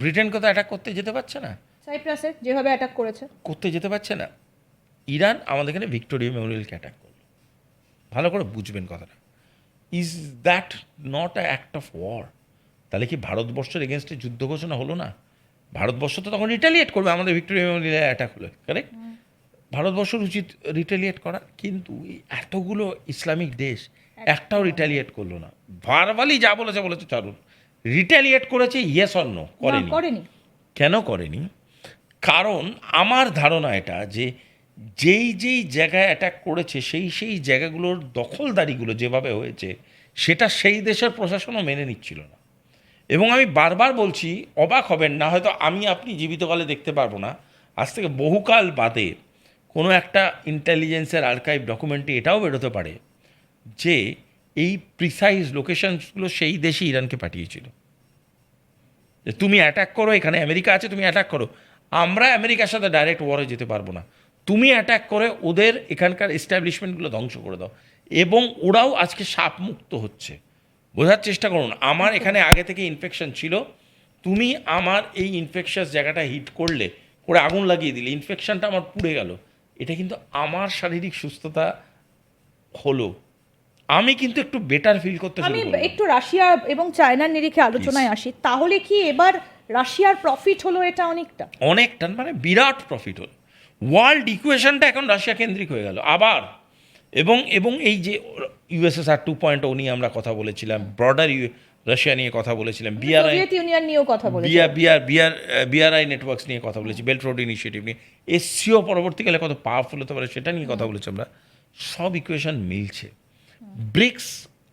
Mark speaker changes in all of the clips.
Speaker 1: ব্রিটেনকে তো অ্যাটাক করতে যেতে পারছে না,
Speaker 2: সাইপ্রাসে যেভাবে অ্যাটাক করেছে
Speaker 1: করতে যেতে পারছে না। ইরান আমাদের এখানে ভিক্টোরিয়া মেমোরিয়ালকে অ্যাটাক করলো। ভালো করে বুঝবেন কথাটা। Is that not a act of war? তাহলে কি ভারতবর্ষের এগেনস্টে যুদ্ধ ঘোষণা হলো না? ভারতবর্ষ তো তখন রিটালিয়েট করবে, আমাদের ভিক্টোরিয়া মেমোরিয়ালে অ্যাটাক হলো, কারেক্ট? ভারতবর্ষের উচিত রিটালিয়েট করা, কিন্তু এই এতগুলো ইসলামিক দেশ একটাও রিটালিয়েট করলো না। ভার্বালি যা বলেছে বলেছে চারুন, রিটালিয়েট করেছে ইয়েস অর নো?
Speaker 2: করেনি।
Speaker 1: কেন করেনি? কারণ আমার ধারণা এটা যে যেই যেই জায়গায় অ্যাটাক করেছে সেই সেই জায়গাগুলোর দখলদারিগুলো যেভাবে হয়েছে সেটা সেই দেশের প্রশাসনও মেনে নিচ্ছিল না। এবং আমি বারবার বলছি, অবাক হবেন না, হয়তো আমি আপনি জীবিতকালে দেখতে পারবো না, আজ থেকে বহুকাল বাদে কোনো একটা ইন্টেলিজেন্সের আর্কাইভ ডকুমেন্টে এটাও বেরোতে পারে যে এই প্রিসাইজ লোকেশনসগুলো সেই দেশে ইরানকে পাঠিয়েছিল, যে তুমি অ্যাটাক করো, এখানে আমেরিকা আছে, তুমি অ্যাটাক করো, আমরা আমেরিকার সাথে ডাইরেক্ট ওয়ারে যেতে পারবো না, তুমি অ্যাটাক করে ওদের এখানকার এস্টাবলিশমেন্টগুলো ধ্বংস করে দাও। এবং ওরাও আজকে সাপমুক্ত হচ্ছে। বোঝার চেষ্টা করুন, আমার এখানে আগে থেকে ইনফেকশন ছিল, তুমি আমার এই ইনফেকশাস জায়গাটা হিট করলে, করে আগুন লাগিয়ে দিলে, ইনফেকশনটা আমার পুড়ে গেল, এটা কিন্তু আমার শারীরিক সুস্থতা হলো, আমি কিন্তু একটু বেটার ফিল করতে শুরু
Speaker 2: আমি
Speaker 1: করলাম।
Speaker 2: একটু রাশিয়া এবং চায়নার নিরিখে আলোচনায় আসি। তাহলে কি এবার রাশিয়ার প্রফিট হলো এটা
Speaker 1: অনেকটা মানে বিরাট প্রফিট হলো। ওয়ার্ল্ড ইকুয়েশনটা এখন রাশিয়া কেন্দ্রিক হয়ে গেল আবার। এবং এবং এই যে ইউএসএসআর 2.0 নিয়ে আমরা কথা বলেছিলাম, ব্রডার রাশিয়া নিয়ে কথা বলেছিলাম, বিআরআই,
Speaker 2: সোভিয়েত ইউনিয়ন নিয়েও কথা বলেছি,
Speaker 1: বিআরআই নেটওয়ার্কস নিয়ে কথা বলেছি, বেল্ট রোড ইনিশিয়েটিভ নিয়ে, এসসিও পরবর্তীকালে কত পাওয়ারফুল হতে পারে সেটা নিয়ে কথা বলেছি আমরা। সব ইকুয়েশন মিলছে। ব্রিক্স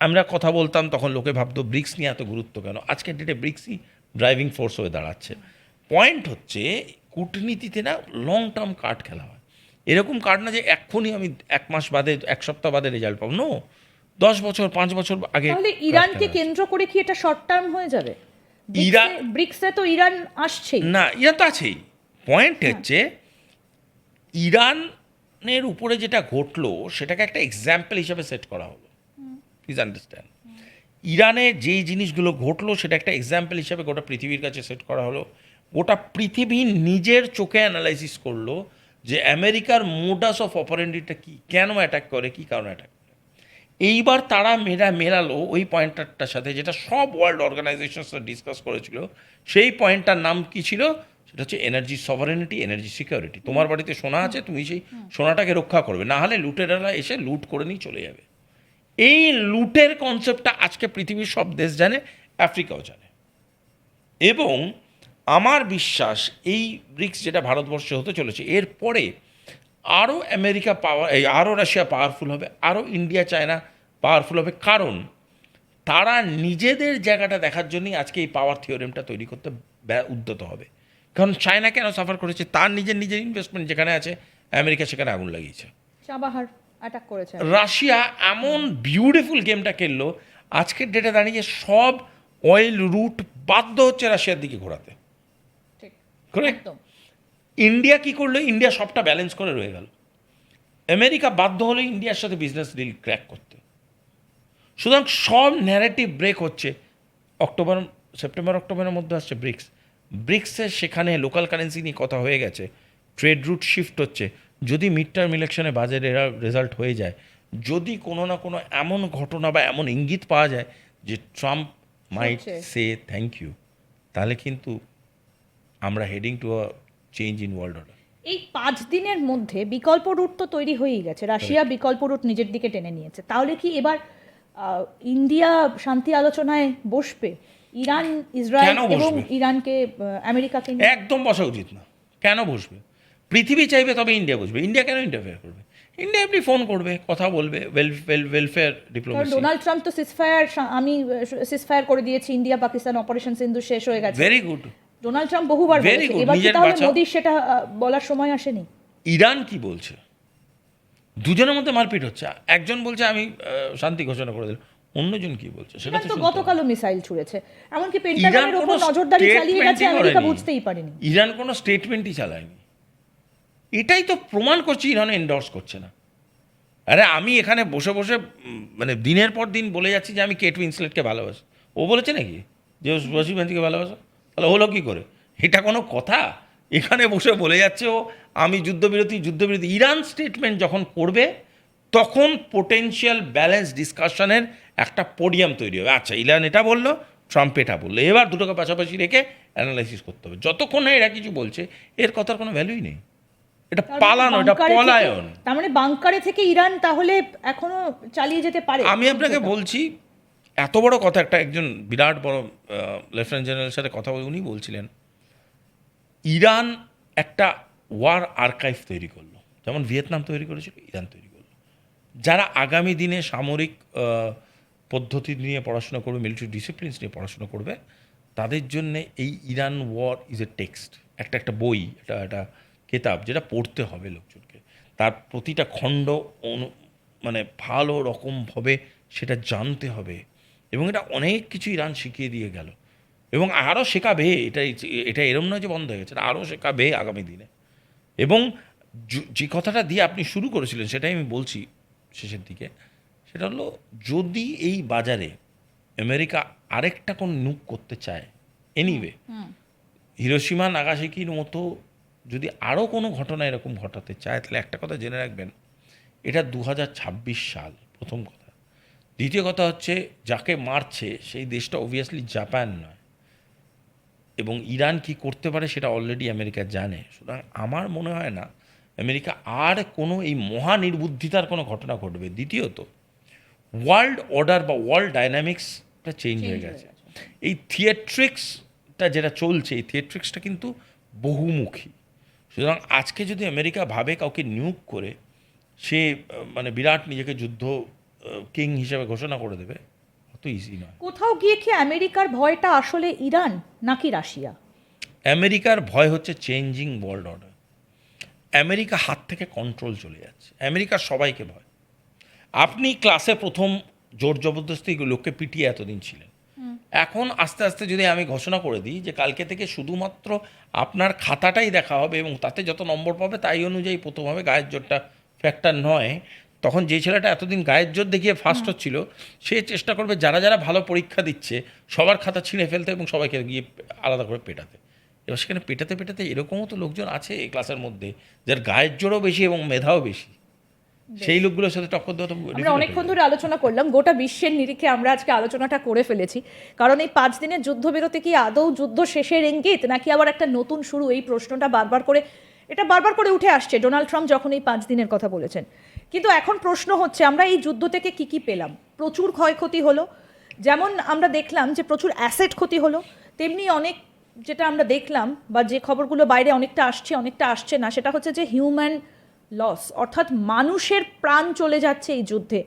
Speaker 1: আমরা কথা বলতাম, তখন লোকে ভাবতো ব্রিক্স নিয়ে এত গুরুত্ব কেন? আজকের ডেটে ব্রিক্সই ড্রাইভিং ফোর্স হয়ে দাঁড়াচ্ছে। পয়েন্ট হচ্ছে কূটনীতিতে না লং টার্ম কার্ড খেলা হয়। এরকম কার্ড না যে এক্ষুনি আমি 1 মাস বাদে, 1 সপ্তাহ বাদে রেজাল্ট পাবো, নো, 10 বছর 5 বছর আগে।
Speaker 2: তাহলে ইরানকে কেন্দ্র করে কি এটা শর্ট টার্ম হয়ে যাবে? ব্রিক্সে তো ইরান আসছেই
Speaker 1: না, ইরান তো আছেই। পয়েন্ট হচ্ছে ইরানের উপরে যেটা ঘটলো সেটাকে একটা এক্সাম্পল হিসাবে সেট করা হলো। প্লিজ আন্ডারস্ট্যান্ড, ইরানে যেই জিনিসগুলো ঘটলো সেটা একটা এক্সাম্পল হিসাবে গোটা পৃথিবীর কাছে সেট করা হলো। গোটা পৃথিবী নিজের চোখে অ্যানালাইসিস করলো যে আমেরিকার মোডাস অফ অপারেন্ডিটা কী, কেন অ্যাটাক করে, কী কারণে অ্যাটাক করে। এইবার তারা মেলালো ওই পয়েন্টারটার সাথে যেটা সব ওয়ার্ল্ড অর্গানাইজেশনস ডিসকাস করেছিল। সেই পয়েন্টটার নাম কী ছিল? সেটা হচ্ছে এনার্জি সভারেনিটি, এনার্জি সিকিউরিটি। তোমার বাড়িতে সোনা আছে, তুমি সেই সোনাটাকে রক্ষা করবে, না হলে লুটেরারা এসে লুট করে নিয়ে চলে যাবে। এই লুটের কনসেপ্টটা আজকে পৃথিবীর সব দেশ জানে, আফ্রিকাও জানে। এবং আমার বিশ্বাস এই ব্রিক্স যেটা ভারতবর্ষে হতে চলেছে, এরপরে আরও আমেরিকা আরও রাশিয়া পাওয়ারফুল হবে, আরও ইন্ডিয়া চায়না পাওয়ারফুল হবে। কারণ তারা নিজেদের জায়গাটা দেখার জন্যই আজকে এই পাওয়ার থিওরেমটা তৈরি করতে উদ্যত হবে। কারণ চায়না কেন সাফার করেছে? তার নিজের ইনভেস্টমেন্ট যেখানে আছে, আমেরিকা সেখানে আগুন লাগিয়েছে,
Speaker 2: চাবাহার অ্যাটাক করেছে।
Speaker 1: রাশিয়া এমন বিউটিফুল গেমটা খেললো, আজকের ডেটে দাঁড়িয়ে সব অয়েল রুট বাধ্য হচ্ছে রাশিয়ার দিকে ঘোরাতে।
Speaker 2: ঠিক,
Speaker 1: ইন্ডিয়া কি করলো? ইন্ডিয়া সবটা ব্যালেন্স করে রয়ে গেল। আমেরিকা বাধ্য হলো ইন্ডিয়ার সাথে বিজনেস ডিল ক্র্যাক করতে। সুতরাং সব ন্যারেটিভ ব্রেক হচ্ছে। সেপ্টেম্বর অক্টোবরের মধ্যে আসছে ব্রিক্সের সেখানে লোকাল কারেন্সি নিয়ে কথা হয়ে গেছে, ট্রেড রুট শিফট হচ্ছে। যদি মিড টার্ম ইলেকশনে বাজে রেজাল্ট হয়ে যায়, যদি কোনো না কোনো এমন ঘটনা বা এমন ইঙ্গিত পাওয়া যায় যে Trump might say thank you, তাহলে কিন্তু আমরা heading to a change in world order.
Speaker 2: এই 5 দিনের মধ্যে বিকল্প রুট তো তৈরি হয়েই গেছে, রাশিয়া বিকল্প রুট নিজের দিকে টেনে নিয়েছে। তাহলে কি এবার ইন্ডিয়া শান্তি আলোচনায় বসবে? ইরান, ইসরায়েল এবং ইরানকে আমেরিকাকে
Speaker 1: একদম বসা উচিত না। কেন বসবে? পৃথিবী চাইবে তবে ইন্ডিয়া বসবে। ইন্ডিয়া কেন ইন্টারফেয়ার করবে? ইন্ডিয়া এমনি ফোন করবে, কথা বলবে, ওয়েলফেয়ার ডিপ্লোমেসি।
Speaker 2: ডোনাল্ড ট্রাম্প তো সিজফায়ার করে দিয়েছি, ইন্ডিয়া পাকিস্তান অপারেশন সিন্ধু শেষ হয়ে গেছে।
Speaker 1: Very good.
Speaker 2: ডোনাল্ড ট্রাম্প বহুবার বলেছে, এবার কি তাহলে মোদির সেটা বলার সময় আসেনি?
Speaker 1: ইরান কি বলছে? দুজনের মধ্যে মারপিট হচ্ছে। একজন বলছে আমি শান্তি ঘোষণা করে দিলাম, অন্যজন কি বলছে সেটা তো
Speaker 2: গতকালও মিসাইল ছুড়েছে, এমনকি পেন্টাগনের উপর নজরদারি চালিয়ে গেছে, আমেরিকা বুঝতেই পারেনি।
Speaker 1: ইরান কোনো স্টেটমেন্টই চালায়নি। এটাই তো প্রমাণ করছে ইরান এন্ডর্স করছে না। আরে আমি এখানে বসে বসে মানে দিনের পর দিন বলে যাচ্ছি যে আমি কেট উইন্সলেটকে ভালোবাসি, ও বলেছে নাকি যে রশিদ ভাঞ্জিকে ভালোবাসা? তাহলে হলো কী করে? এটা কোনো কথা? এখানে বসে বলে যাচ্ছে ও আমি যুদ্ধবিরতি। ইরান স্টেটমেন্ট যখন করবে তখন পোটেনশিয়াল ব্যালেন্স ডিসকাশনের একটা পোডিয়াম তৈরি হবে। আচ্ছা, ইরান এটা বললো, ট্রাম্প এটা বললো, এবার দুটোকে পাশাপাশি রেখে অ্যানালাইসিস করতে হবে। যতক্ষণ না এরা কিছু বলছে এর কথার কোনো ভ্যালুই নেই। এটা পালানো, এটা পলায়ন।
Speaker 2: তার মানে বাংকারে থেকে ইরান তাহলে এখনো চালিয়ে যেতে পারে।
Speaker 1: আমি আপনাকে বলছি, এত বড় কথা, একজন বিরাট বড় লেফটেন্যান্ট জেনারেলের সাথে কথা বলে উনি বলছিলেন ইরান একটা ওয়ার আর্কাইভ তৈরি করলো, যেমন ভিয়েতনাম তৈরি করেছিল, ইরান তৈরি করলো। যারা আগামী দিনে সামরিক পদ্ধতি নিয়ে পড়াশোনা করবে, মিলিটারি ডিসিপ্লিনস নিয়ে পড়াশোনা করবে, তাদের জন্যে এই Iran war is a text, একটা বই, একটা কেতাব যেটা পড়তে হবে লোকজনকে। তার প্রতিটা খণ্ড মানে ভালো রকমভাবে সেটা জানতে হবে, এবং এটা অনেক কিছু ইরান শিখিয়ে দিয়ে গেল, এবং আরও শেখাবে। এটা এরম নয় যে বন্ধ হয়ে গেছে, আরও শেখাবে আগামী দিনে। এবং যে কথাটা দিয়ে আপনি শুরু করেছিলেন সেটাই আমি বলছি শেষের দিকে, সেটা হলো যদি এই বাজারে আমেরিকা আরেকটা কোন নুক করতে চায়, এনিওয়ে হিরোশিমা নাগাসাকির মতো যদি আরও কোনো ঘটনা এরকম ঘটাতে চায়, তাহলে একটা কথা জেনে রাখবেন, এটা 2026 সাল, প্রথম কথা। দ্বিতীয় কথা হচ্ছে যাকে মারছে সেই দেশটা অবভিয়াসলি জাপান নয়, এবং ইরান কি করতে পারে সেটা অলরেডি আমেরিকা জানে। সুতরাং আমার মনে হয় না আমেরিকা আর কোনো এই মহানির্বুদ্ধিতার কোনো ঘটনা ঘটবে। দ্বিতীয়ত, ওয়ার্ল্ড অর্ডার বা ওয়ার্ল্ড ডাইনামিক্সটা চেঞ্জ হয়ে গেছে। এই থিয়েট্রিক্সটা যেটা চলছে, এই থিয়েট্রিক্সটা কিন্তু বহুমুখী। সুতরাং আজকে যদি আমেরিকা ভাবে কাউকে নিয়োগ করে সে মানে বিরাট নিজেকে যুদ্ধ কিং হিসেবে ঘোষণা করে দেবে, অত ইজি নয়।
Speaker 2: কোথাও গিয়ে কি আমেরিকার ভয়টা আসলে ইরান নাকি রাশিয়া?
Speaker 1: আমেরিকার ভয় হচ্ছে চেঞ্জিং ওয়ার্ল্ড অর্ডার। আমেরিকা হাত থেকে কন্ট্রোল চলে যাচ্ছে, আমেরিকার সবাইকে ভয়। আপনি ক্লাসে প্রথম জোর জবরদস্তি লোককে পিটিয়ে এতদিন ছিলেন, এখন আস্তে আস্তে যদি আমি ঘোষণা করে দিই যে কালকে থেকে শুধুমাত্র আপনার খাতাটাই দেখা হবে এবং তাতে যত নম্বর পাবে তাই অনুযায়ী প্রথম হবে, গায়ের জোরটা ফ্যাক্টর নয়, তখন যে ছেলেটা এতদিন গায়ের জোর দেখিয়ে ফার্স্ট হচ্ছিল সে চেষ্টা করবে যারা যারা ভালো পরীক্ষা দিচ্ছে সবার খাতা ছিঁড়ে ফেলতে এবং সবাইকে গিয়ে আলাদা করে পেটাতে। এবার সেখানে পেটাতে পেটাতে এরকমও তো লোকজন আছে এই ক্লাসের মধ্যে যার গায়ের জোরও বেশি এবং মেধাও বেশি, সেই লোকগুলোর সাথে টক্কর দেওয়া তো
Speaker 2: আমরা অনেকক্ষণ ধরে আলোচনা করলাম, গোটা বিশ্বের নিরিখে আমরা আজকে আলোচনাটা করে ফেলেছি। কারণ এই 5 দিনের যুদ্ধবিরতি কি আদৌ যুদ্ধ শেষের ইঙ্গিত নাকি আবার একটা নতুন শুরু? এই প্রশ্নটা বারবার করে উঠে আসছে ডোনাল্ড ট্রাম্প যখন এই 5 দিনের কথা বলেছেন। কিন্তু এখন প্রশ্ন হচ্ছে আমরা এই যুদ্ধ থেকে কি পেলাম? প্রচুর ক্ষয়ক্ষতি হলো, যেমন আমরা দেখলাম যে প্রচুর অ্যাসেট ক্ষতি হলো, তেমনি অনেক যেটা আমরা দেখলাম বা যে খবরগুলো বাইরে অনেকটা আসছে না, সেটা হচ্ছে যে হিউম্যান লস, অর্থাৎ মানুষের প্রাণ চলে যাচ্ছে এই যুদ্ধে।